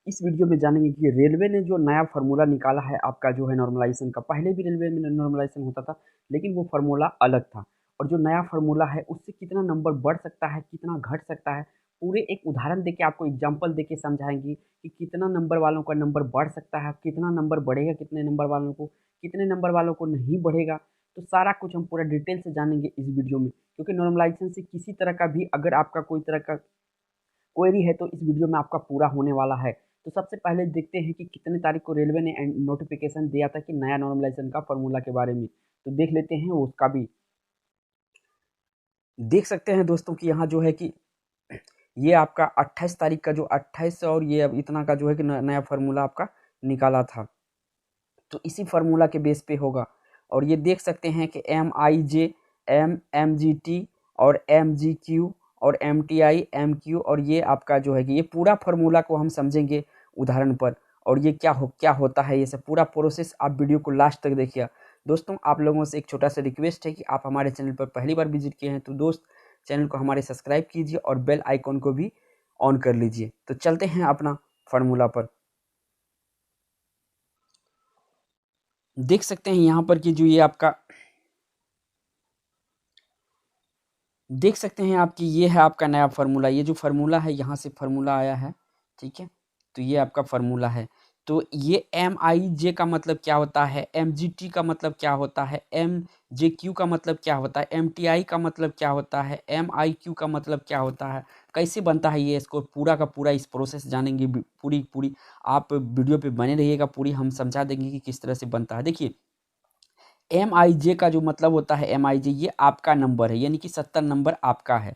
इस वीडियो में जानेंगे कि रेलवे ने जो नया फार्मूला निकाला है आपका जो है नॉर्मलाइजेशन का। पहले भी रेलवे में नॉर्मलाइजेशन होता था, लेकिन वो फार्मूला अलग था। और जो नया फार्मूला है उससे कितना नंबर बढ़ सकता है, कितना घट सकता है, पूरे एक उदाहरण देके आपको एग्जांपल देके समझाएंगे कि कितना नंबर वालों का नंबर बढ़ सकता है, कितना नंबर बढ़ेगा, कितने नंबर वालों को, कितने नंबर वालों को नहीं बढ़ेगा। तो सारा कुछ हम पूरा डिटेल से जानेंगे इस वीडियो में, क्योंकि नॉर्मलाइजेशन से किसी तरह का भी अगर आपका कोई तरह का क्वेरी है तो इस वीडियो में आपका पूरा होने वाला है। तो सबसे पहले देखते हैं कि कितने तारीख को रेलवे ने नोटिफिकेशन दिया था कि नया नॉर्मलाइजेशन का फॉर्मूला के बारे में। तो देख लेते हैं उसका भी। देख सकते हैं दोस्तों कि यहाँ जो है कि ये आपका 28 तारीख का जो 28 और ये अब इतना का जो है कि नया फार्मूला आपका निकाला था। तो इसी फार्मूला के बेस पे होगा। और ये देख सकते हैं कि MIJ, MGT और MGQ और MTI, MQ और ये आपका जो है कि ये पूरा फार्मूला को हम समझेंगे उदाहरण पर। और ये क्या होता है, ये सब पूरा प्रोसेस आप वीडियो को लास्ट तक देखिए। दोस्तों, आप लोगों से एक छोटा सा रिक्वेस्ट है कि आप हमारे चैनल पर पहली बार विजिट किए हैं तो दोस्त चैनल को हमारे सब्सक्राइब कीजिए और बेल आइकॉन को भी ऑन कर लीजिए। तो चलते हैं अपना फार्मूला पर। देख सकते हैं यहाँ पर कि जो ये आपका देख सकते हैं आपकी ये है आपका नया फार्मूला। ये जो फार्मूला है यहाँ से फार्मूला आया है, ठीक है। तो ये आपका फार्मूला है। तो ये MIJ का मतलब क्या होता है, MGT का मतलब क्या होता है, MJQ का मतलब क्या होता है, MTI का मतलब क्या होता है, MIQ का मतलब क्या होता है, कैसे बनता है ये स्कोर, पूरा का पूरा इस प्रोसेस जानेंगे। पूरी पूरी आप वीडियो पे बने रहिएगा, पूरी हम समझा देंगे कि किस तरह से बनता है। देखिए, MIJ का जो मतलब होता है, MIJ ये आपका नंबर है, यानी कि 70 नंबर आपका है।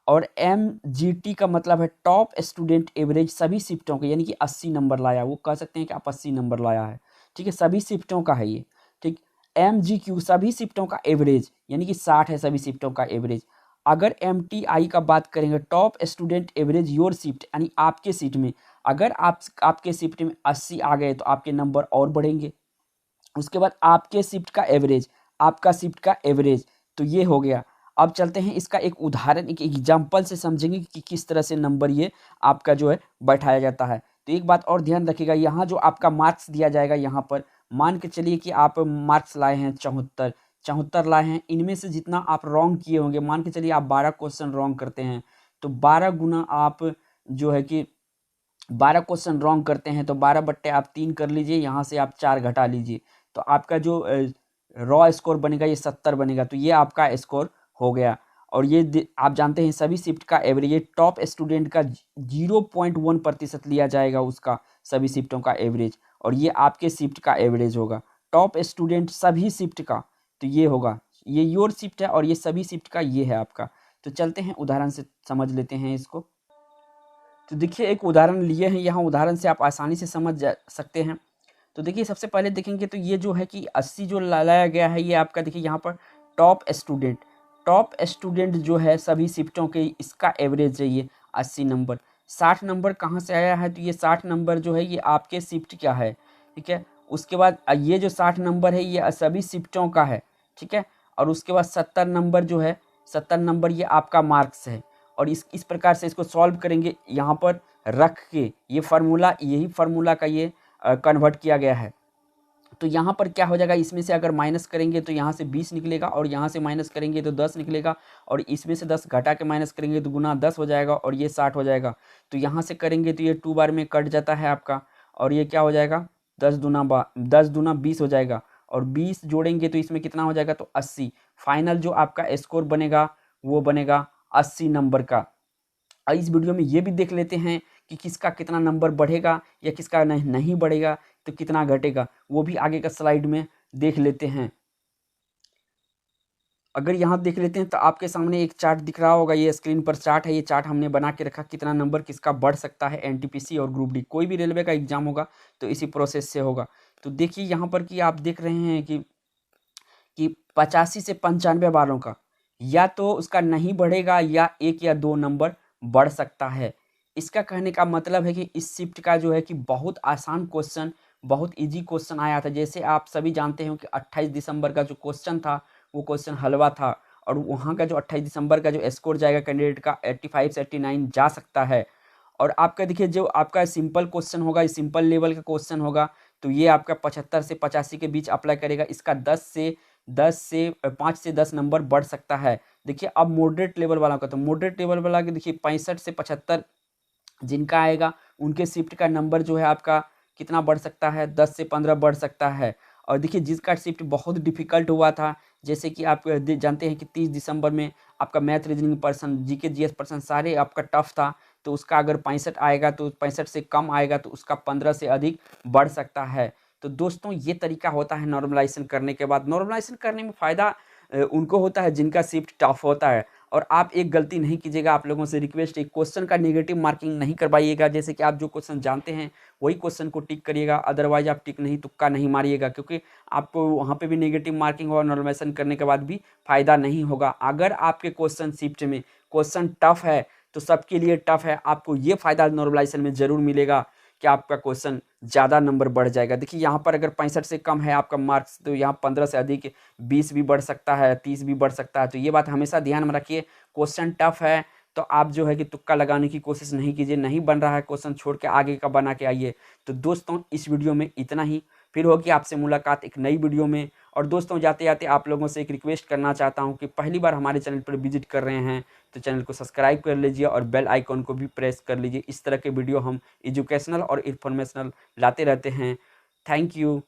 और MGT का मतलब है टॉप स्टूडेंट एवरेज सभी शिफ्टों के, यानी कि 80 नंबर लाया, वो कह सकते हैं कि आप 80 नंबर लाया है, ठीक है, सभी शिफ्टों का है ये, ठीक। MGQ सभी शिफ्टों का एवरेज, यानी कि 60 है सभी शिफ्टों का एवरेज। अगर MTI का बात करेंगे, top student average your shift, यानी आपके सीट में, अगर आपके शिफ्ट में 80 आ गए तो आपके नंबर और बढ़ेंगे। उसके बाद आपके शिफ्ट का एवरेज, आपका शिफ्ट का एवरेज, तो ये हो गया। अब चलते हैं इसका एक उदाहरण, एक एग्जाम्पल से समझेंगे कि किस तरह से नंबर ये आपका जो है बैठाया जाता है। तो एक बात और ध्यान रखिएगा, यहाँ जो आपका मार्क्स दिया जाएगा, यहाँ पर मान के चलिए कि आप मार्क्स लाए हैं 74, 74 लाए हैं। इनमें से जितना आप रॉन्ग किए होंगे, मान के चलिए आप 12 क्वेश्चन रॉन्ग करते हैं, तो 12 गुना आप जो है कि 12 क्वेश्चन रॉन्ग करते हैं तो 12 बट्टे आप 3 कर लीजिए, यहाँ से आप 4 घटा लीजिए, तो आपका जो रॉ स्कोर बनेगा ये 70 बनेगा। तो ये आपका स्कोर हो गया। और ये आप जानते हैं सभी शिफ्ट का एवरेज, ये टॉप स्टूडेंट का 0.1% लिया जाएगा उसका, सभी शिफ्टों का एवरेज। और ये आपके शिफ्ट का एवरेज होगा, टॉप स्टूडेंट सभी शिफ्ट का। तो ये होगा, ये योर शिफ्ट है और ये सभी शिफ्ट का ये है आपका। तो चलते हैं उदाहरण से समझ लेते हैं इसको। तो देखिए, एक उदाहरण लिए हैं यहाँ, उदाहरण से आप आसानी से समझ सकते हैं। तो देखिए, सबसे पहले देखेंगे तो ये जो है कि 80 जो लाया गया है, ये आपका देखिए यहाँ पर टॉप स्टूडेंट जो है सभी शिफ्टों के, इसका एवरेज है ये 80 नंबर। 60 नंबर कहाँ से आया है, तो ये 60 नंबर जो है ये आपके शिफ्ट क्या है, ठीक है। उसके बाद ये जो 60 नंबर है ये सभी शिफ्टों का है, ठीक है। और उसके बाद 70 नंबर जो है, 70 नंबर ये आपका मार्क्स है। और इस प्रकार से इसको सॉल्व करेंगे, यहाँ पर रख के ये फार्मूला, यही फार्मूला का ये कन्वर्ट किया गया है। तो यहाँ पर क्या हो जाएगा, इसमें से अगर माइनस करेंगे तो यहाँ से 20 निकलेगा, और यहाँ से माइनस करेंगे तो 10 निकलेगा, और इसमें से 10 घटा के माइनस करेंगे तो गुना 10 हो जाएगा, और ये 60 हो जाएगा। तो यहाँ से करेंगे तो ये 2 बार में कट जाता है आपका, और ये क्या हो जाएगा, 10 दूना 20 हो जाएगा, और 20 जोड़ेंगे तो इसमें कितना हो जाएगा, तो 80। फाइनल जो आपका स्कोर बनेगा वो बनेगा 80 नंबर का। इस वीडियो में ये भी देख लेते हैं कि किसका कितना नंबर बढ़ेगा या किसका नहीं बढ़ेगा, तो कितना घटेगा, वो भी आगे का स्लाइड में देख लेते हैं। अगर यहाँ देख लेते हैं तो आपके सामने एक चार्ट दिख रहा होगा, ये स्क्रीन पर चार्ट है, ये चार्ट हमने बना के रखा, कितना नंबर किसका बढ़ सकता है। NTPC और ग्रुप डी, कोई भी रेलवे का एग्जाम होगा तो इसी प्रोसेस से होगा। तो देखिए यहाँ पर कि आप देख रहे हैं कि 85 से 95 वालों का या तो उसका नहीं बढ़ेगा या 1 या 2 नंबर बढ़ सकता है। इसका कहने का मतलब है कि इस शिफ्ट का जो है कि बहुत आसान क्वेश्चन, बहुत इजी क्वेश्चन आया था। जैसे आप सभी जानते हो कि 28 दिसंबर का जो क्वेश्चन था वो क्वेश्चन हलवा था, और वहाँ का जो 28 दिसंबर का जो स्कोर जाएगा कैंडिडेट का 85 से 89 जा सकता है। और आपका देखिए जो आपका सिंपल क्वेश्चन होगा, ये सिंपल लेवल का क्वेश्चन होगा, तो ये आपका 75 से 85 के बीच अप्लाई करेगा। इसका 5 से 10 नंबर बढ़ सकता है। देखिए अब मॉडरेट लेवल वाला का, तो मॉडरेट लेवल वाला के देखिए 65 से 75 जिनका आएगा उनके शिफ्ट का नंबर जो है आपका कितना बढ़ सकता है, 10 से 15 बढ़ सकता है। और देखिए जिसका शिफ्ट बहुत डिफिकल्ट हुआ था, जैसे कि आप जानते हैं कि 30 दिसंबर में आपका math reasoning person, GK GS person सारे आपका टफ था, तो उसका अगर 65 आएगा तो 65 से कम आएगा तो उसका 15 से अधिक बढ़ सकता है। तो दोस्तों ये तरीका होता है नॉर्मलाइजेशन करने के बाद। नॉर्मलाइजेशन करने में फ़ायदा उनको होता है जिनका शिफ्ट टफ होता है। और आप एक गलती नहीं कीजिएगा, आप लोगों से रिक्वेस्ट है, क्वेश्चन का नेगेटिव मार्किंग नहीं करवाइएगा। जैसे कि आप जो क्वेश्चन जानते हैं वही क्वेश्चन को टिक करिएगा, अदरवाइज आप टिक नहीं, तुक्का नहीं मारिएगा, क्योंकि आपको वहाँ पे भी नेगेटिव मार्किंग और नॉर्मलाइजेशन करने के बाद भी फायदा नहीं होगा। अगर आपके क्वेश्चन शिफ्ट में क्वेश्चन टफ है तो सबके लिए टफ है, आपको ये फायदा नॉर्मलाइजेशन में जरूर मिलेगा कि आपका क्वेश्चन ज़्यादा नंबर बढ़ जाएगा। देखिए यहाँ पर अगर 65 से कम है आपका मार्क्स, तो यहाँ 15 से अधिक 20 भी बढ़ सकता है, 30 भी बढ़ सकता है। तो ये बात हमेशा ध्यान में रखिए, क्वेश्चन टफ है तो आप जो है कि तुक्का लगाने की कोशिश नहीं कीजिए, नहीं बन रहा है क्वेश्चन छोड़ के आगे का बना के आइए। तो दोस्तों इस वीडियो में इतना ही, फिर होगी आपसे मुलाकात एक नई वीडियो में। और दोस्तों जाते जाते आप लोगों से एक रिक्वेस्ट करना चाहता हूं कि पहली बार हमारे चैनल पर विजिट कर रहे हैं तो चैनल को सब्सक्राइब कर लीजिए और बेल आइकॉन को भी प्रेस कर लीजिए। इस तरह के वीडियो हम एजुकेशनल और इन्फॉर्मेशनल लाते रहते हैं। Thank you.